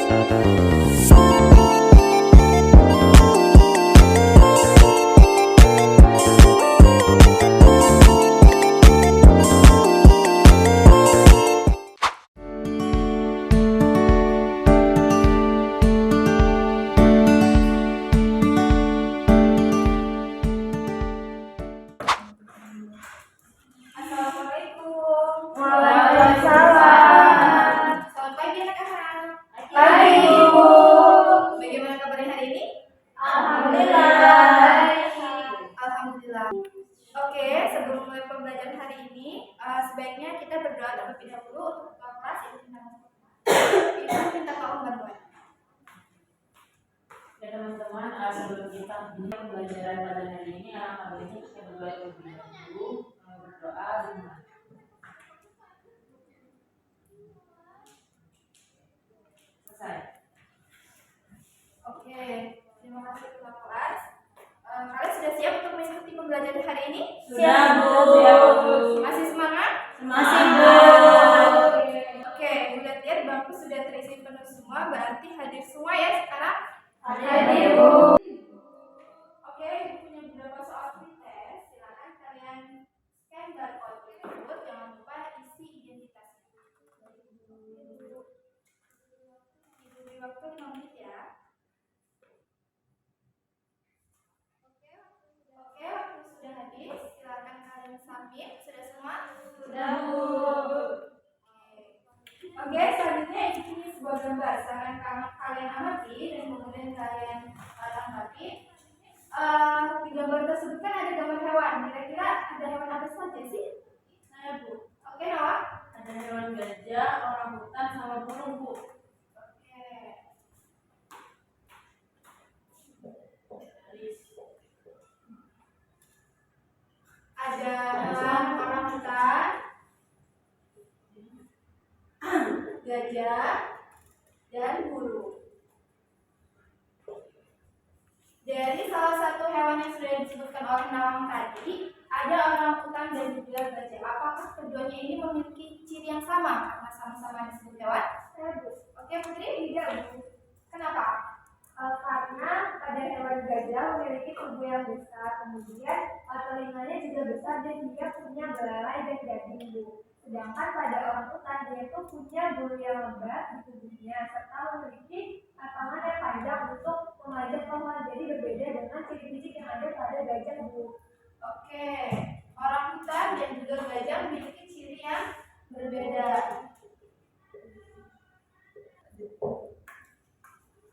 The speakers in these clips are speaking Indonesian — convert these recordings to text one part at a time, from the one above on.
Assalamualaikum. Waalaikumsalam. Selamat pagi anak-anak. Pagi, Ibu. Bagaimana kabarnya hari ini? Alhamdulillah. Alhamdulillah. Oke, sebelum mulai pembelajaran hari ini, sebaiknya kita berdoa terlebih dahulu untuk ketua kelas Ibu minta tolong bantuan. Ya teman-teman, sebelum kita mulai pembelajaran pada hari ini, alangkah baiknya kita berdoa terlebih dahulu, berdoa dimulai. Selesai. Oke, terima kasih ketua kelas. Kalian sudah siap untuk mengikuti pembelajaran hari ini? Sudah, Bu. Masih semangat? Masih, Bu. Oke, Bu lihat bangku sudah terisi penuh semua, berarti hadir semua ya sekarang? Hadir, Bu. Oke, Ibu punya beberapa soal pretest. Silakan kalian scan barcode tersebut. Jangan lupa isi identitasnya. Ibu beri waktu 5 menit ya. Oke, waktu sudah habis. Silakan kalian submit. Sudah semua? Sudah, Bu. Oke, selanjutnya ini sebuah gambar. Silakan kalian amati dan kemudian kalian tanggapi. Di gambar tersebut kan ada gambar hewan. Kira-kira ada hewan apa saja sih? Saya, Bu. Oke, Noah? Ada hewan gajah, orangutan, sama burung, Bu. Oke. Ada hewan orangutan, gajah, dan burung. Dari salah satu hewan yang sudah disebutkan oleh Nawang tadi, ada orangutan dan juga gajah. Apakah keduanya ini memiliki ciri yang sama karena sama-sama disebut hewan? Oke, Putri? Tidak, Bu. Kenapa? Karena pada hewan gajah memiliki tubuh yang besar, kemudian telinganya juga besar dan dia punya belalai dan gading, Bu. Sedangkan pada orangutan dia itu punya bulu yang lebat di tubuhnya serta memiliki tangan yang panjang untuk memanjat pohon. Jadi berbeda dengan ciri fisik yang ada pada gajah, Bu. Oke, orangutan dan juga gajah memiliki ciri yang berbeda.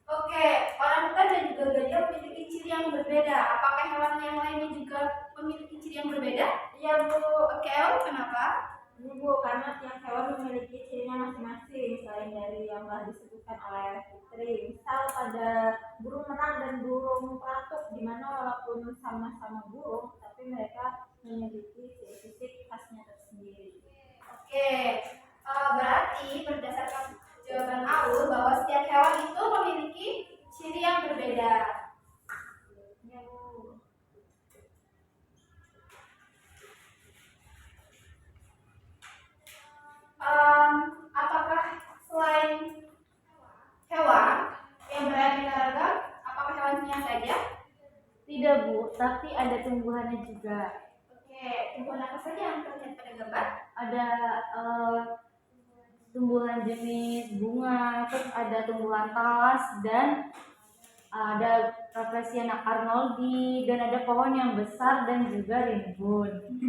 Oke, orangutan dan juga gajah memiliki ciri yang berbeda. Apakah hewan yang lainnya juga memiliki ciri yang berbeda? Iya, Bu. Oke, El, kenapa? Ini, Bu, karena tiap hewan memiliki cirinya masing-masing selain dari yang telah disebutkan oleh Putri. Misal pada burung merang dan burung pelatuk, di mana walaupun sama-sama burung, tapi mereka memiliki ciri fisik khasnya tersendiri. Oke, berarti berdasarkan jawaban Aul bahwa setiap hewan itu memiliki ciri yang berbeda. Ya, Bu. Apakah selain hewan yang beraneka ragam, apakah hewannya saja? Tidak, Bu, tapi ada tumbuhannya juga. Oke, tumbuhan apa saja yang terlihat pada gambar? Ada tumbuhan jenis bunga, terus ada tumbuhan talas, dan ada Rafflesia arnoldi, dan ada pohon yang besar dan juga rimbun.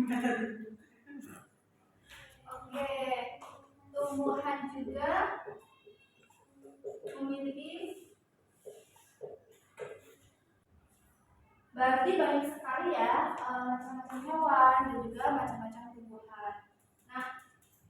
Oke, tumbuhan juga memiliki, berarti banyak sekali ya macam-macam hewan dan juga macam-macam tumbuhan. Nah,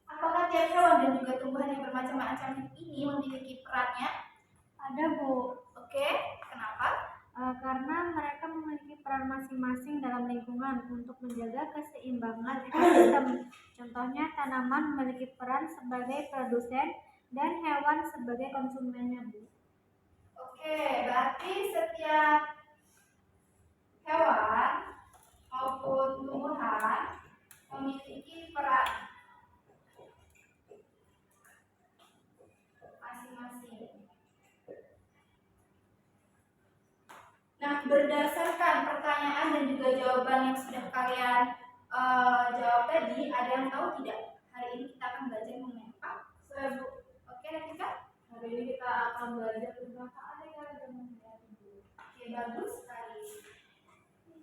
apakah tiap hewan dan juga tumbuhan yang bermacam-macam ini memiliki perannya? Ada, Bu. Oke, kenapa? Karena mereka memiliki peran masing-masing dalam lingkungan untuk menjaga keseimbangan ekosistem. Contohnya, tanaman memiliki peran sebagai produsen dan hewan sebagai konsumennya, Bu. Oke, berarti setiap hewan maupun tumbuhan memiliki peran masing-masing. kalian jawab tadi, ada yang tahu tidak? Hari ini kita akan belajar mengenai apa? Saya Bu, Oke, Rafika? hari ini kita akan belajar tentang keanekaragaman hayati. Oke, bagus sekali.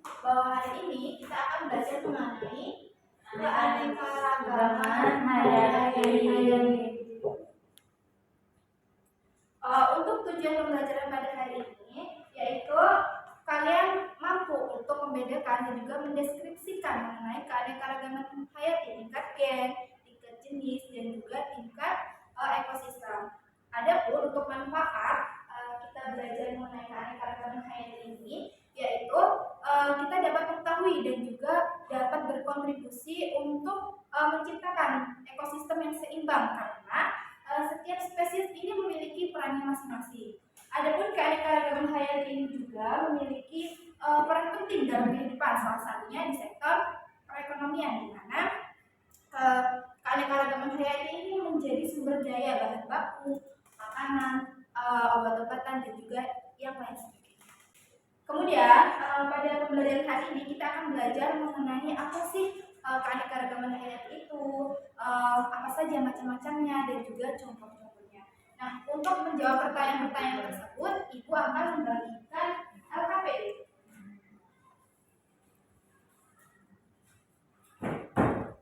Bahwa hari ini kita akan belajar mengenai keanekaragaman hayati. Untuk tujuan pembelajaran pada hari ini, yaitu kalian mampu untuk membedakan dan juga mendeskripsikan mengenai keanekaragaman hayati, tingkat gen, tingkat jenis, dan juga tingkat ekosistem. Adapun untuk manfaat kita belajar mengenai keanekaragaman hayati ini, yaitu kita dapat mengetahui dan juga dapat berkontribusi untuk menciptakan ekosistem yang seimbang karena setiap spesies ini memiliki perannya masing-masing. Adapun keanekaragaman hayati ini juga memiliki peran penting dalam kehidupan, salah satunya di sektor perekonomian, di mana keanekaragaman hayati ini menjadi sumber daya bahan baku, makanan, obat-obatan, dan juga yang lain sebagainya. Kemudian pada pembelajaran hari ini kita akan belajar mengenai apa sih keanekaragaman hayati itu, apa saja macam-macamnya, dan juga contoh-contohnya. Nah, untuk menjawab pertanyaan-pertanyaan tersebut, Ibu akan membagikan LKPD.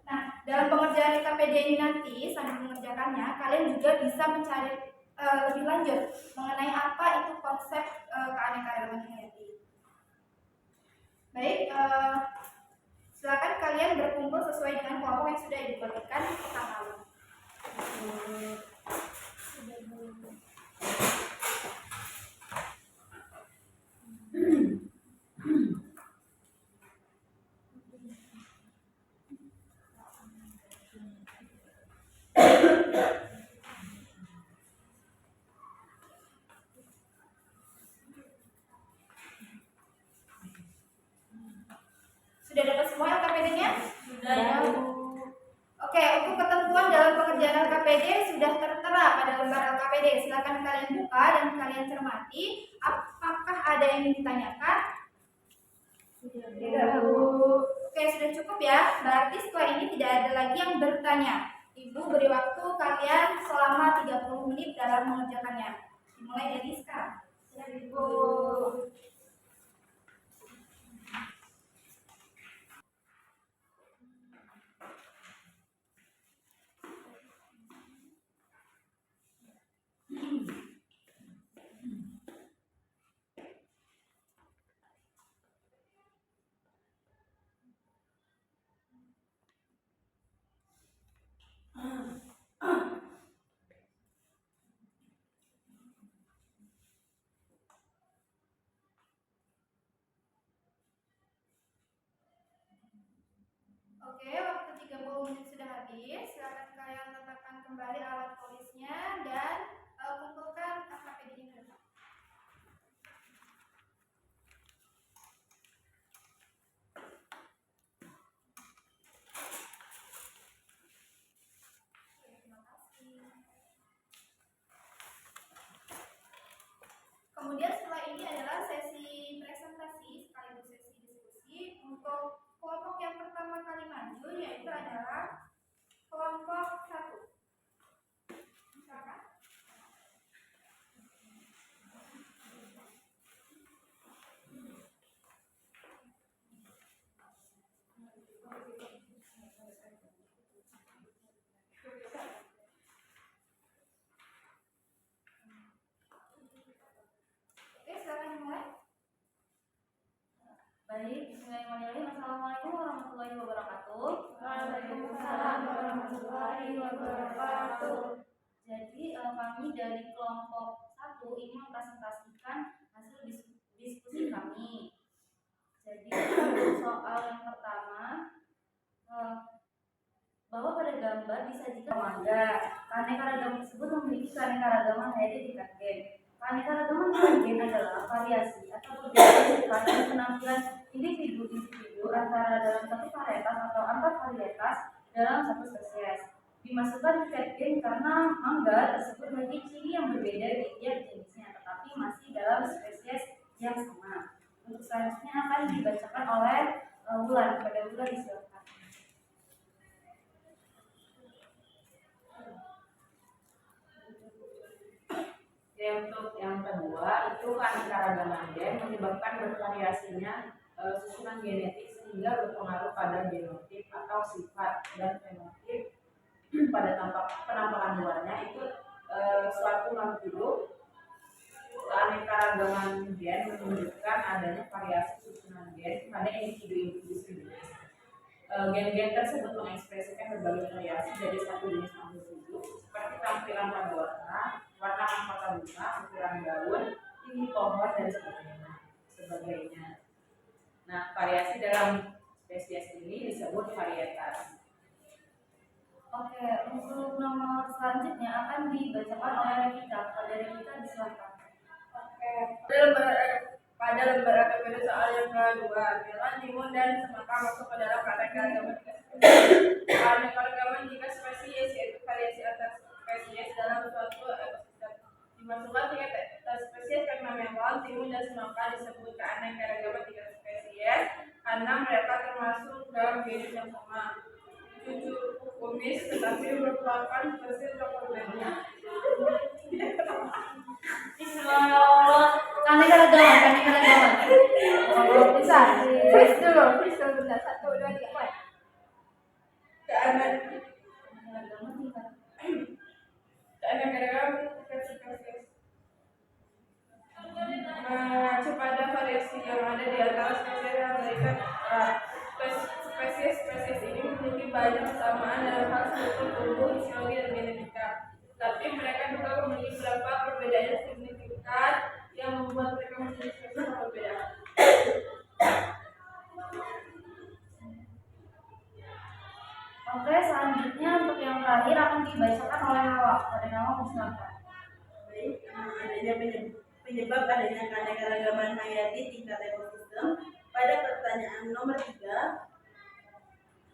Nah, dalam pengerjaan LKPD ini nanti, sambil mengerjakannya, kalian juga bisa mencari lebih lanjut mengenai apa itu konsep keanekaragaman hayati. Baik, silakan kalian berkumpul sesuai dengan kelompok yang sudah dibagikan pertama lalu. Sudah dapat semua LKPD-nya? Sudah ya, Bu. Oke, untuk ketentuan dalam pengerjaan LKPD sudah tertera pada lembar LKPD. Silakan kalian buka dan kalian cermati. Apakah ada yang ingin ditanyakan? Tidak, Bu. Oke, sudah cukup ya. Berarti setelah ini tidak ada lagi yang bertanya. Ibu beri waktu kalian selama 30 menit dalam mengerjakannya. Dimulai dari sekarang. Silakan, Ibu. Oke, waktu 30 menit sudah habis. Silakan kalian letakkan kembali alat tulisnya dan kumpulkan LKPD-nya ke depan. Terima kasih. Kemudian setelah ini adalah sesi presentasi sekaligus sesi diskusi. Untuk kelompok yang pertama kali maju yaitu adalah kelompok 1. Silakan. Oke, silakan dimulai. Baik, bismillahirrahmanirrahim. Assalamualaikum warahmatullahi wabarakatuh. Waalaikumsalam warahmatullahi wabarakatuh. Jadi kami dari kelompok 1 ini mempresentasikan hasil diskusi kami. Jadi soal yang pertama, bahwa pada gambar disajikan mangga. Keanekaragaman tersebut memiliki keanekaragaman hayati tingkat gen. Keanekaragaman tingkat gen adalah variasi atau perbedaan sifat dan penampilan individu-individu antara dalam satu varietas atau antar varietas dalam satu spesies. Dimasukkan tingkat gen karena mangga tersebut memiliki ciri yang berbeda di tiap jenisnya, tetapi masih dalam spesies yang sama. Untuk selanjutnya akan dibacakan oleh Wulan. Pada Wulan Untuk yang kedua itu keanekaragaman gen menyebabkan bervariasinya susunan genetik sehingga berpengaruh pada genotip atau sifat dan fenotip pada penampakan luarnya. Itu suatu makhluk hidup. Keanekaragaman gen menunjukkan adanya variasi susunan gen pada individu-individu sendiri. Gen-gen tersebut mengekspresikan berbagai variasi dari satu jenis makhluk hidup seperti tampilan pada warna mahkota bunga, ukuran daun, tinggi pohon dan sebagainya. Nah, variasi dalam spesies ini disebut varietas. Oke, untuk nomor selanjutnya akan dibacakan oleh Revita. Pada Revita disilakan. Oke, pada lembar APBD soal yang kedua, Melon, Timun, dan Semangka masuk ke dalam keanekaragaman keanekaragaman jika spesies yaitu variasi antar spesies dalam suatu ekosistem. Dimasukkan tiga spesies karena melon, timun, dan semangka disebut keanekaragaman tiga spesies karena mereka termasuk dalam genus yang sama. Cucu kumis tetapi merupakan spesies yang berbeda. Keanekaragaman. Bisa, freeze dulu, bentar. 1, 2, 3, mulai. Keanekaragaman spesies mengacu pada variasi yang ada di antara spesies yang memberikan spesies ini memiliki banyak kesamaan dalam hal struktur tubuh, fisiologi, dan genetika. Tapi mereka juga memiliki beberapa perbedaan yang signifikan yang membuat mereka menjadi spesies yang berbeda. Oke, selanjutnya untuk yang terakhir akan dibacakan oleh Hawa. Pada Hawa disilakan. Baik, adanya penyebab adanya keanekaragaman hayati tingkat ekosistem pada pertanyaan nomor 3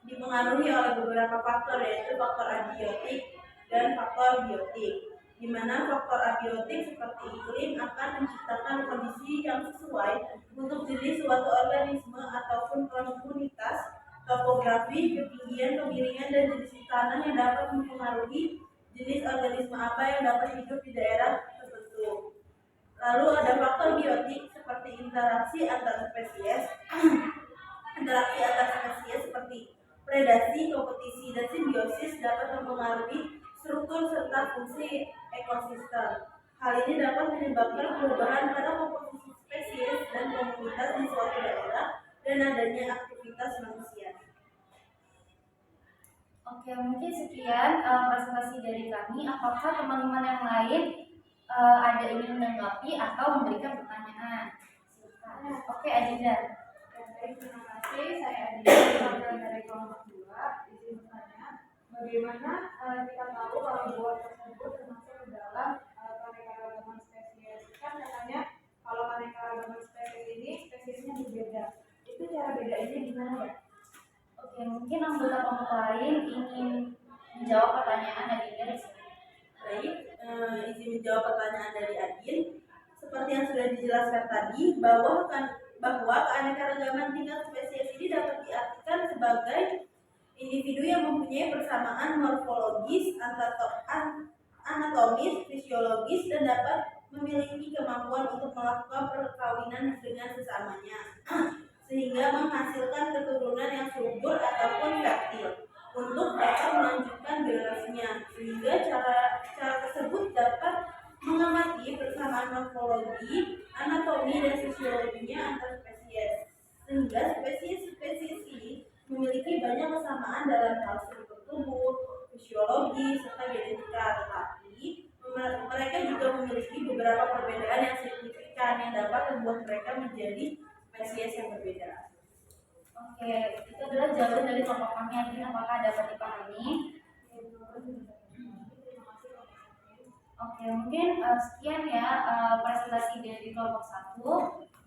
dipengaruhi oleh beberapa faktor, yaitu faktor abiotik dan faktor biotik, di mana faktor abiotik seperti iklim akan menciptakan kondisi yang sesuai untuk jenis suatu organisme ataupun komunitas, topografi, ketinggian, kemiringan, dan jenis tanah yang dapat mempengaruhi jenis organisme apa yang dapat hidup di daerah tertentu. Lalu ada faktor biotik seperti interaksi antar spesies seperti predasi, kompetisi, dan simbiosis dapat mempengaruhi struktur serta fungsi ekosistem. Hal ini dapat menyebabkan perubahan pada komposisi spesies dan komunitas di suatu daerah dan adanya aktivitas manusia. Oke, mungkin sekian presentasi dari kami. Apakah teman-teman yang lain ada ingin menanggapi atau memberikan pertanyaan? Silakan. Oke, Adinda. Baik, terima kasih. Saya Adinda dari kelompok 2. Izin bertanya, bagaimana kita tahu kalau buah tersebut termasuk dalam keanekaragaman spesies? Kan katanya kalau keanekaragaman spesies ini spesiesnya berbeda. Itu cara bedainnya gimana ya? Oke, mungkin anggota kelompok lain ingin menjawab pertanyaan Adinda di sini. Baik, izin menjawab pertanyaan dari Adin. Seperti yang sudah dijelaskan tadi, bahwa keanekaragaman tingkat spesies ini dapat diartikan sebagai individu yang mempunyai persamaan morfologis, anatomis, fisiologis, dan dapat memiliki kemampuan untuk melakukan perkawinan dengan sesamanya, sehingga menghasilkan keturunan yang subur ataupun fertil untuk dapat melanjutkan generasinya. Sehingga cara tersebut dapat mengamati persamaan morfologi, anatomi, dan fisiologinya antar spesies, sehingga spesies ini memiliki banyak kesamaan dalam hal struktur tubuh, fisiologi, serta genetika. Tetapi mereka juga memiliki beberapa perbedaan yang signifikan yang dapat membuat mereka menjadi spesies yang berbeda. Oke, itu adalah jawaban dari kelompok kami. Adin, apakah dapat dipahami? Oke, mungkin sekian ya presentasi dari kelompok 1.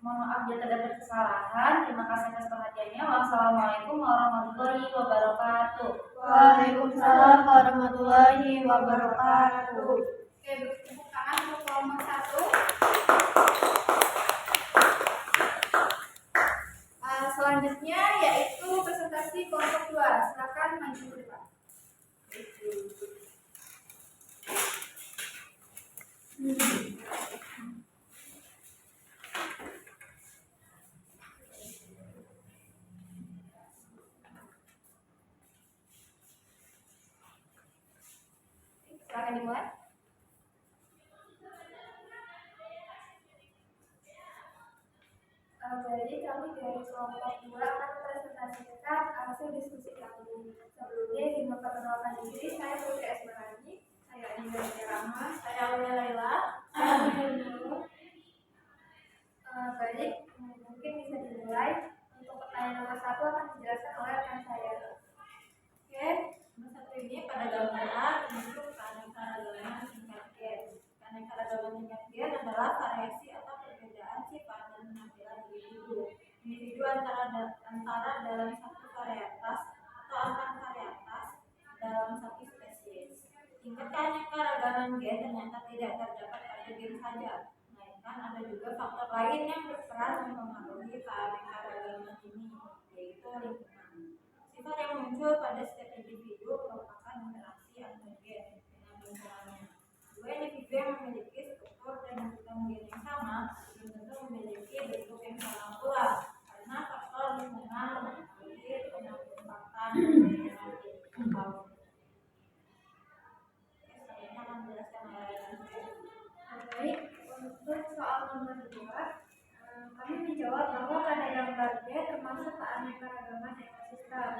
Mohon maaf jika terdapat kesalahan. Terima kasih atas perhatiannya. Wassalamualaikum warahmatullahi wabarakatuh. Waalaikumsalam warahmatullahi wabarakatuh. Oke, tepuk tangan untuk kelompok 1. Selanjutnya yaitu presentasi kelompok 2. Silakan maju ke depan. hewan? Jadi kami dari kelompok 2 akan mempresentasikan hasil diskusi kami. Sebelumnya ingin memperkenalkan diri, saya Putri Esmerani, saya Anindya Rama, Saya Aulia Laila. saya Nurul. Baik, mungkin bisa dimulai. Untuk pertanyaan nomor 1 akan dijelaskan oleh rekan saya. Oke, nomor 1 ini pada gambar A termasuk keanekaragaman tingkat gen. Keanekaragaman tingkat gen adalah variasi atau perbedaan sifat dan penampilan individu antara dalam satu varietas atau antar varietas dalam satu spesies. Tingkat keanekaragaman gen ternyata tidak terdapat pada gen saja, melainkan ada juga faktor lain yang berperan mempengaruhi keanekaragaman ini, yaitu lingkungan. Sifat yang muncul pada setiap individu merupakan interaksi antar gen dengan lingkungannya. Dua individu yang memiliki struktur dan bentuk gen yang sama belum tentu memiliki bentuk yang sama pula, karena faktor lingkungan mempengaruhi penampakan dan lingkungan. Selanjutnya akan dijelaskan oleh Baik, untuk soal nomor 2, kami menjawab bahwa pada gambar B termasuk keanekaragaman ekosistem.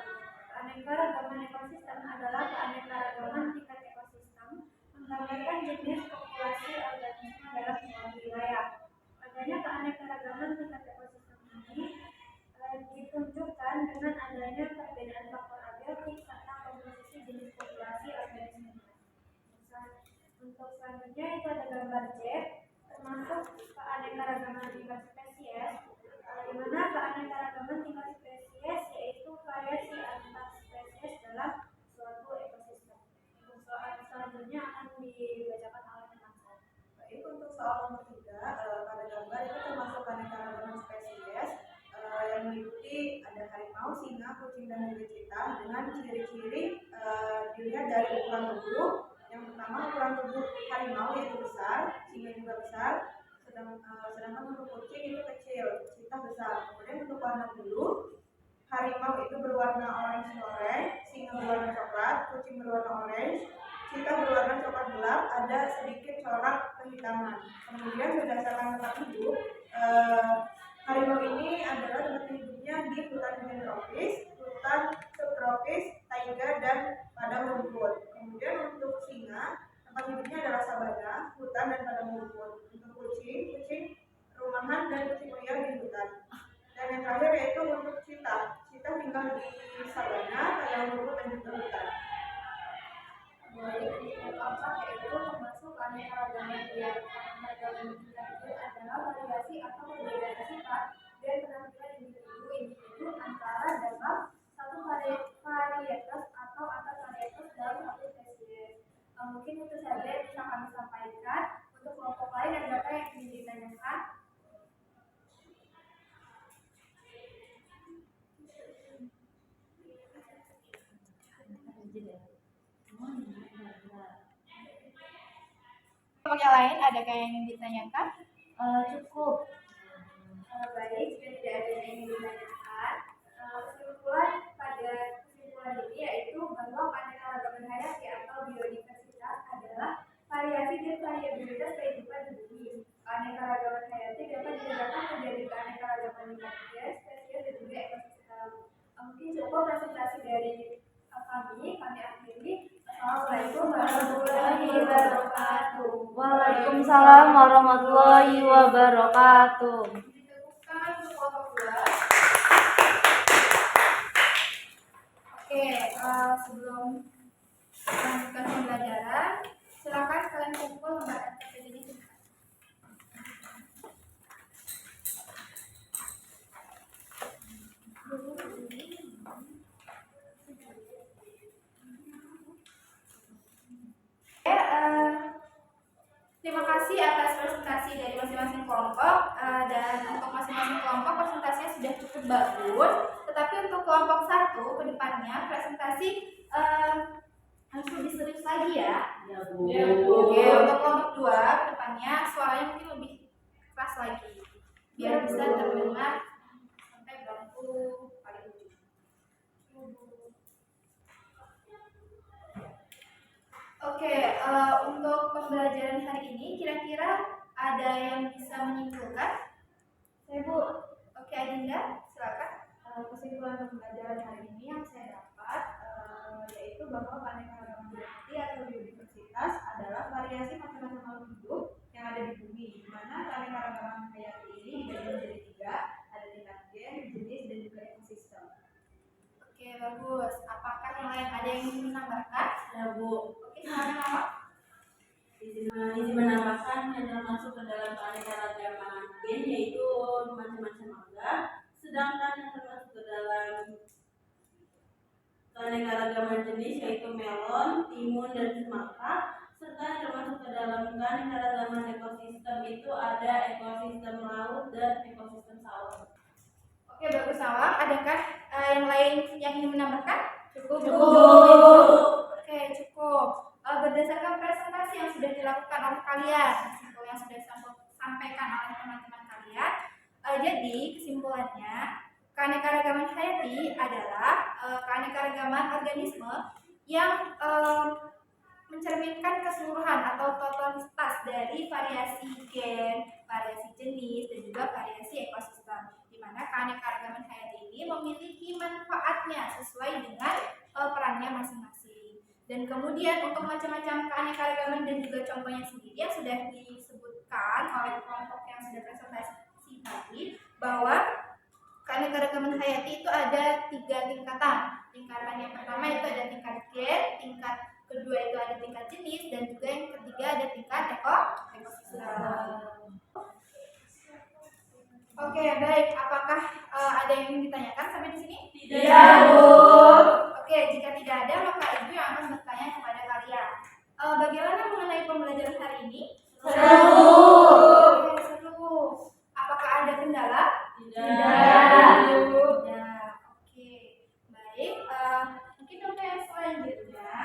Keanekaragaman ekosistem adalah keanekaragaman tingkat ekosistem, menggambarkan jenis populasi organisme dalam suatu wilayah. Adanya keanekaragaman tingkat ekosistem ini ditunjukkan dengan adanya perbedaan faktor abiotik serta komposisi jenis populasi organisme. Untuk selanjutnya itu ada gambar C, termasuk keanekaragaman tingkat spesies, di mana keanekaragaman tingkat spesies yaitu variasi antar spesies dalam suatu ekosistem. Untuk soal selanjutnya akan dibacakan oleh teman saya. Baik, untuk soal nomor 3, pada gambar itu termasuk keanekaragaman spesies yang meliputi ada harimau, singa, kucing, dan juga cheetah dengan ciri-ciri dilihat dari ukuran tubuh. Yang pertama, ukuran tubuh harimau yaitu besar, singa juga besar, sedangkan untuk kucing itu kecil, cheetah besar. Kemudian untuk warna bulu, harimau itu berwarna orange, singa berwarna coklat, kucing berwarna orange, cheetah berwarna coklat gelap, ada sedikit corak kehitaman. Kemudian berdasarkan tempat hidup, harimau ini adalah tempat hidupnya di hutan tropis, hutan subtropis, taiga, dan padang rumput. Kemudian untuk singa, tempat hidupnya adalah sabana, hutan, dan padang rumput. Untuk kucing rumahan dan kucing liar di hutan. Dan yang terakhir yaitu untuk cheetah tinggal di sabana, padang rumput, dan juga hutan. Baik, yang keempat yaitu termasuk keanekaragaman yang adalah variasi atau perbedaan sifat dan penampilan individu antara dalam satu varietas atau antar varietas dalam satu spesies. Mungkin itu saja yang bisa kami sampaikan. Untuk kelompok lain ada apa yang ingin ditanyakan? kelompok yang lain adakah yang ingin ditanyakan? Cukup. Baik, jika tidak ada yang ingin ditanyakan, kesimpulan ini yaitu bahwa keanekaragaman hayati atau biodiversitas adalah variasi dan variabilitas kehidupan di bumi. Keanekaragaman hayati dapat dibedakan menjadi keanekaragaman lingkungan, spesies, dan juga ekosistem. Mungkin cukup presentasi dari kami akhiri. Assalamualaikum warahmatullahi wabarakatuh. Waalaikumsalam warahmatullahi wabarakatuh. Ditepukkan untuk kelompok 2. Oke, sebelum melanjutkan pembelajaran, silakan kalian kumpul membaca teks ini. Terima kasih atas presentasi dari masing-masing kelompok, dan untuk masing-masing kelompok presentasinya sudah cukup bagus. Tetapi untuk kelompok 1 ke depannya presentasi harus lebih serius lagi ya. Ya, Bu. Oke, untuk kelompok 2 ke depannya suaranya mungkin lebih keras lagi biar bisa terdengar sampai bangku paling ujung. Oke, untuk pembelajaran hari ini kira-kira ada yang bisa menyimpulkan? Saya Bu, Oke, Adinda, silakan. kesimpulan pembelajaran hari ini yang saya dapat yaitu bahwa keanekaragaman hayati atau biodiversitas adalah variasi macam-macam makhluk hidup yang ada di bumi, di mana keanekaragaman hayati ini dibagi menjadi 3, ada tingkat gen, jenis, dan juga ekosistem. Oke, bagus. Apakah yang lain ada yang ingin menambahkan? Ya Bu, Oke, silakan Mama. izin menambahkan yang termasuk ke dalam keanekaragaman gen yaitu macam-macam alga, sedangkan yang termasuk ke dalam keanekaragaman jenis yaitu melon, timun, dan semangka, serta yang termasuk ke dalam keanekaragaman ekosistem itu ada ekosistem laut dan ekosistem sawah. Oke, bagus Mama. Adakah yang lain yang ingin menambahkan? Cukup. Oke, cukup. Berdasarkan presentasi yang sudah dilakukan oleh kalian, kesimpulan yang sudah disampaikan oleh teman-teman kalian, jadi kesimpulannya keanekaragaman hayati adalah keanekaragaman organisme yang mencerminkan keseluruhan atau totalitas dari variasi gen, variasi jenis, dan juga variasi ekosistem, di mana keanekaragaman hayati ini memiliki manfaatnya sesuai dengan perannya masing-masing. Dan kemudian untuk macam-macam keanekaragaman dan juga contohnya sendiri yang sudah disebutkan oleh kelompok yang sudah presentasi tadi, bahwa keanekaragaman hayati itu ada 3 tingkatan. Tingkatan yang pertama itu ada tingkat gen, tingkat kedua itu ada tingkat jenis, dan juga yang ketiga ada tingkat ekosistem. Oke, baik. Apakah ada yang ingin ditanyakan sampai di sini? Tidak, Bu. Oke, jika tidak ada, maka Ibu yang akan bertanya kepada kalian. Bagaimana mengenai pembelajaran hari ini? Seru. Oke, seru. Apakah ada kendala? Tidak. Oke, baik. Mungkin untuk yang selanjutnya,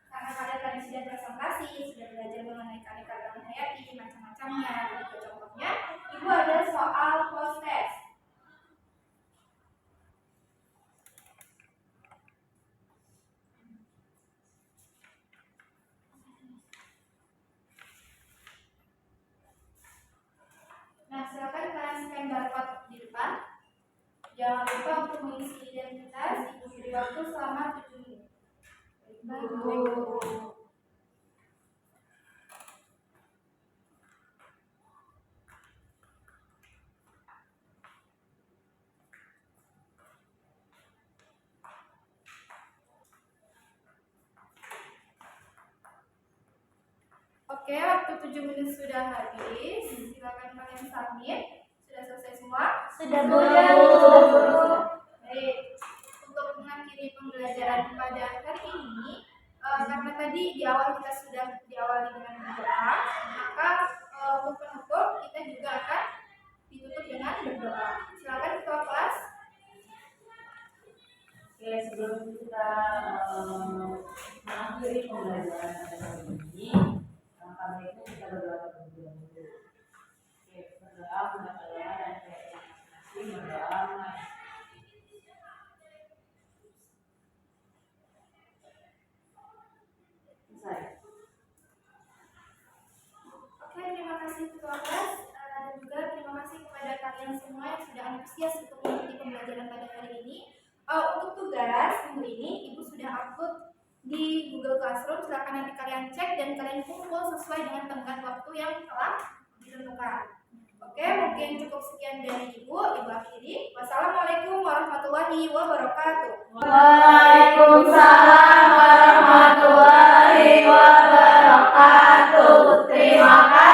karena kalian tadi sudah presentasi, sudah belajar mengenai keanekaragaman hayati, macam-macamnya, dan juga contohnya, Ibu ada soal post test. Nah, silakan kalian scan barcode di depan. Jangan lupa untuk mengisi identitas. Ibu beri waktu selama 7 menit. Baik. Oke, waktu 7 menit sudah habis. Silakan kalian submit. Sudah selesai semua? Sudah, Bu. Baik. Untuk mengakhiri pembelajaran pada hari ini, karena tadi di awal kita sudah diawali dengan berdoa, maka untuk penutup kita juga akan ditutup dengan berdoa. Silakan ketua kelas. Oke, sebelum kita mengakhiri pembelajaran pada hari ini, kami itu kita berdoa terlebih dahulu. Oke, berdoa pada Allah dan masing-masing berdoa. Oke, terima kasih ketua kelas dan juga terima kasih kepada kalian semua yang sudah antusias untuk mengikuti pembelajaran pada hari ini. Untuk tugas minggu ini Ibu sudah upload di Google Classroom. Silakan nanti kalian cek dan kalian kumpul sesuai dengan tenggat waktu yang telah ditentukan. Oke, mungkin cukup sekian dari Ibu. Ibu akhiri. Wassalamualaikum warahmatullahi wabarakatuh. Waalaikumsalam warahmatullahi wabarakatuh. Terima kasih.